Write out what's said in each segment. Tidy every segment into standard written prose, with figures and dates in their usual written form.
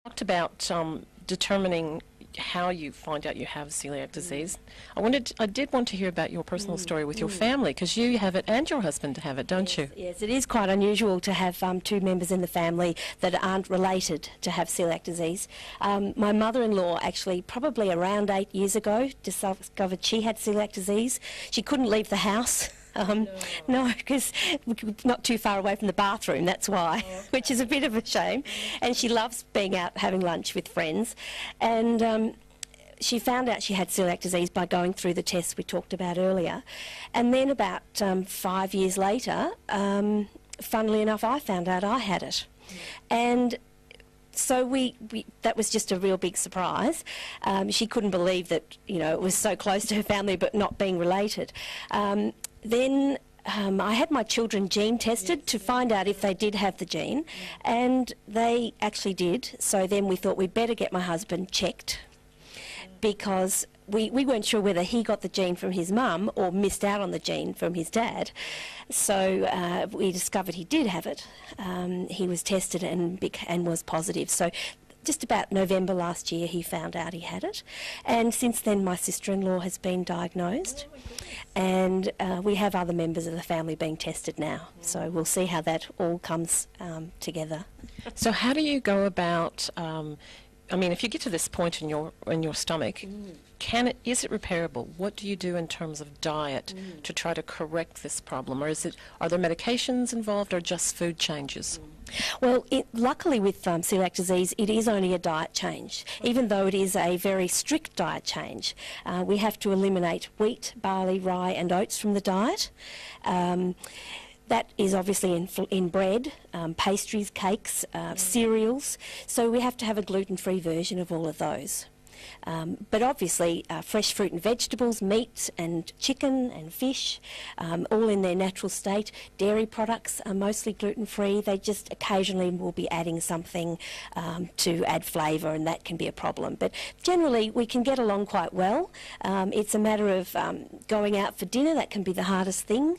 Talked about determining how you find out you have celiac disease. I did want to hear about your personal story with your family, because you have it and your husband have it, don't you? Yes, it is quite unusual to have two members in the family that aren't related to have celiac disease. My mother-in-law actually probably around 8 years ago discovered she had celiac disease. She couldn't leave the house. No, because not too far away from the bathroom, that's why, which is a bit of a shame. And she loves being out having lunch with friends. And she found out she had celiac disease by going through the tests we talked about earlier. And then about 5 years later, funnily enough, I found out I had it. And so that was just a real big surprise. She couldn't believe that, you know, it was so close to her family but not being related. Then I had my children gene tested to find out if they did have the gene, and they actually did. So then we thought we'd better get my husband checked, because we weren't sure whether he got the gene from his mum or missed out on the gene from his dad. So we discovered he did have it. He was tested and was positive. So just about November last year he found out he had it, and since then my sister-in-law has been diagnosed, and we have other members of the family being tested now, so we'll see how that all comes together. So how do you go about, I mean, if you get to this point in your stomach, is it repairable? What do you do in terms of diet to try to correct this problem, or are there medications involved or just food changes? Well, luckily with celiac disease, it is only a diet change, even though it is a very strict diet change. We have to eliminate wheat, barley, rye and oats from the diet. That is obviously in bread, pastries, cakes, cereals, so we have to have a gluten-free version of all of those. But obviously fresh fruit and vegetables, meat and chicken and fish, all in their natural state. Dairy products are mostly gluten-free. They just occasionally will be adding something to add flavour, and that can be a problem. But generally we can get along quite well. It's a matter of going out for dinner. That can be the hardest thing.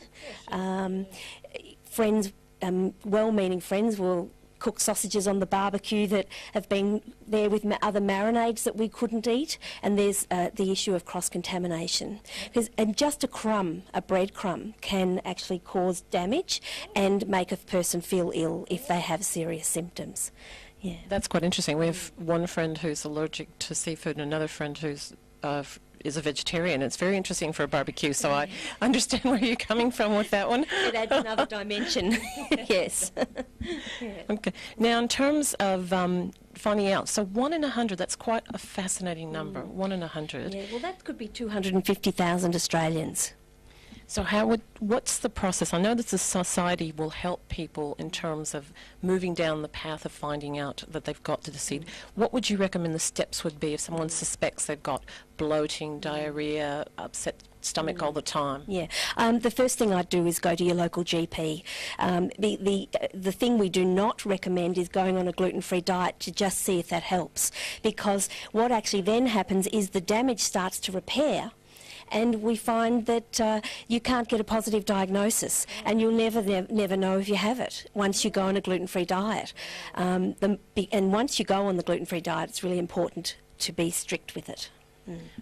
Friends, well-meaning friends will cook sausages on the barbecue that have been there with other marinades that we couldn't eat, and there's the issue of cross-contamination. And just a crumb, a bread crumb, can actually cause damage and make a person feel ill if they have serious symptoms. Yeah. That's quite interesting. We have one friend who's allergic to seafood and another friend who's is a vegetarian. It's very interesting for a barbecue, so I understand where you're coming from with that one. It adds another dimension. Yes. Yeah. Okay. Now, in terms of finding out, so 1 in 100, that's quite a fascinating number, 1 in 100. Yeah, well, that could be 250,000 Australians. So what's the process? I know that the society will help people in terms of moving down the path of finding out that they've got the disease. What would you recommend the steps would be if someone suspects they've got bloating, diarrhea, upset stomach all the time? Yeah, the first thing I'd do is go to your local GP. The thing we do not recommend is going on a gluten-free diet to just see if that helps, because what actually then happens is the damage starts to repair, and we find that you can't get a positive diagnosis, and you'll never know if you have it once you go on a gluten-free diet. And once you go on the gluten-free diet, it's really important to be strict with it.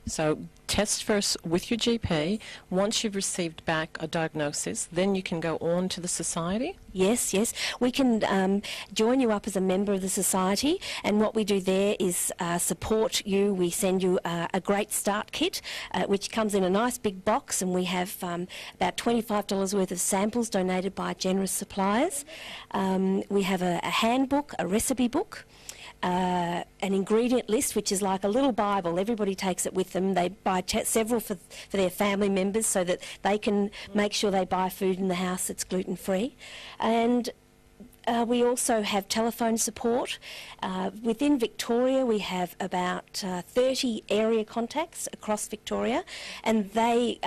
So test first with your GP. Once you've received back a diagnosis, then you can go on to the society? Yes, yes. We can join you up as a member of the society, and what we do there is support you. We send you a great start kit, which comes in a nice big box, and we have about $25 worth of samples donated by generous suppliers. We have a handbook, a recipe book, an ingredient list, which is like a little Bible. Everybody takes it with them. They buy several for their family members so that they can make sure they buy food in the house that's gluten-free. And we also have telephone support. Within Victoria, we have about 30 area contacts across Victoria, and they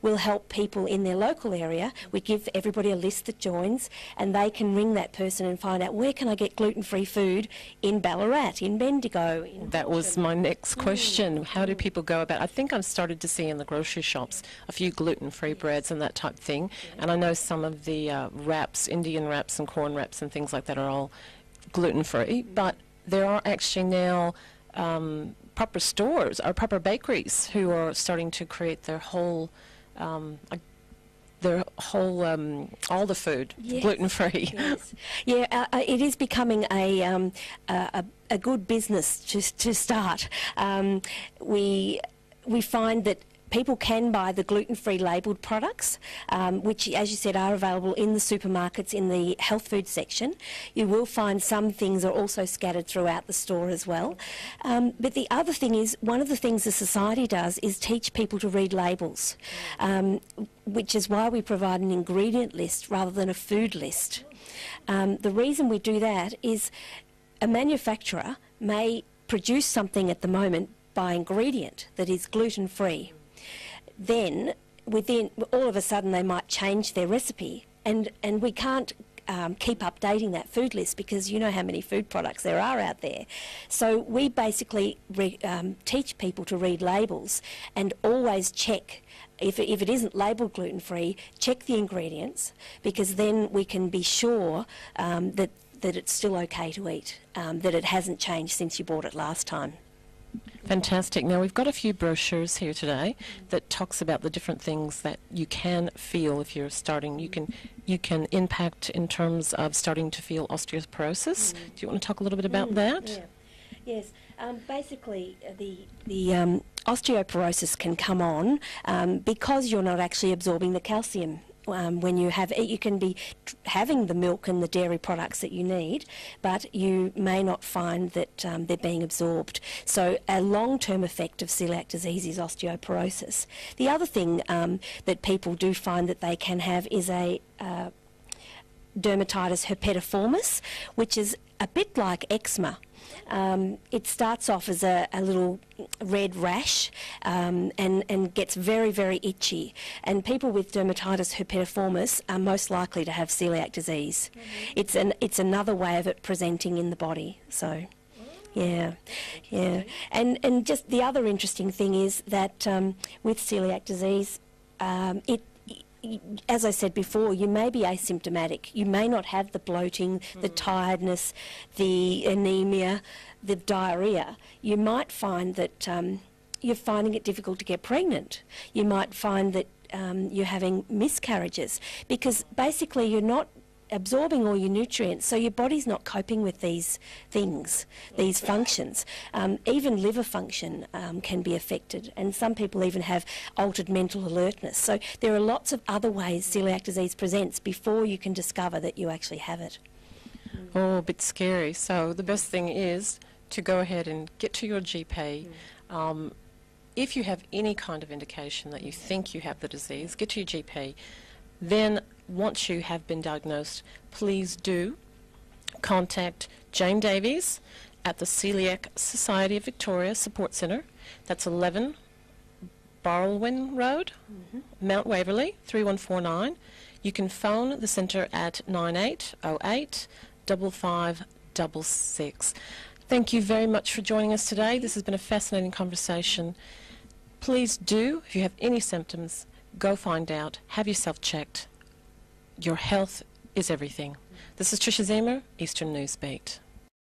will help people in their local area. We give everybody a list that joins, and they can ring that person and find out, where can I get gluten-free food in Ballarat, in Bendigo. That was my next question. How do people go about it? I think I've started to see in the grocery shops a few gluten-free breads and that type of thing, and I know some of the wraps, Indian wraps and corn wraps and things like that are all gluten-free, but there are actually now proper stores or proper bakeries who are starting to create their whole all the food Yes. gluten-free. Yes. Yeah, it is becoming a good business to start. We find that people can buy the gluten-free labelled products, which, as you said, are available in the supermarkets in the health food section. You will find some things are also scattered throughout the store as well. But the other thing is, one of the things the society does is teach people to read labels, which is why we provide an ingredient list rather than a food list. The reason we do that is a manufacturer may produce something at the moment by ingredient that is gluten-free. Then, within all of a sudden, they might change their recipe, and we can't keep updating that food list because you know how many food products there are out there. So we basically teach people to read labels and always check. If it isn't labelled gluten-free, check the ingredients, because then we can be sure that it's still okay to eat, that it hasn't changed since you bought it last time. Fantastic. Now, we've got a few brochures here today that talks about the different things that you can feel if you're starting. You can impact in terms of starting to feel osteoporosis. Do you want to talk a little bit about that? Yeah. Yes. Basically, the osteoporosis can come on because you're not actually absorbing the calcium. When you can be having the milk and the dairy products that you need, but you may not find that they're being absorbed. So a long-term effect of celiac disease is osteoporosis. The other thing that people do find that they can have is a dermatitis herpetiformis, which is a bit like eczema. It starts off as a little red rash and gets very, very itchy. And people with dermatitis herpetiformis are most likely to have celiac disease. It's another way of it presenting in the body. So, yeah. And just the other interesting thing is that with celiac disease, as I said before, you may be asymptomatic. You may not have the bloating, the tiredness, the anemia, the diarrhea. You might find that you're finding it difficult to get pregnant. You might find that you're having miscarriages because basically you're not absorbing all your nutrients, so your body's not coping with these things, these functions. Even liver function can be affected, and some people even have altered mental alertness. So there are lots of other ways celiac disease presents before you can discover that you actually have it. Oh, a bit scary. So the best thing is to go ahead and get to your GP. If you have any kind of indication that you think you have the disease, get to your GP. Then once you have been diagnosed, please do contact Jane Davies at the Coeliac Society of Victoria Support Centre. That's 11 Barwin Road, Mount Waverley, 3149. You can phone the centre at 9808 5566. Thank you very much for joining us today. This has been a fascinating conversation. Please do, if you have any symptoms, go find out, have yourself checked. Your health is everything. This is Tricia Zemer, Eastern Newsbeat.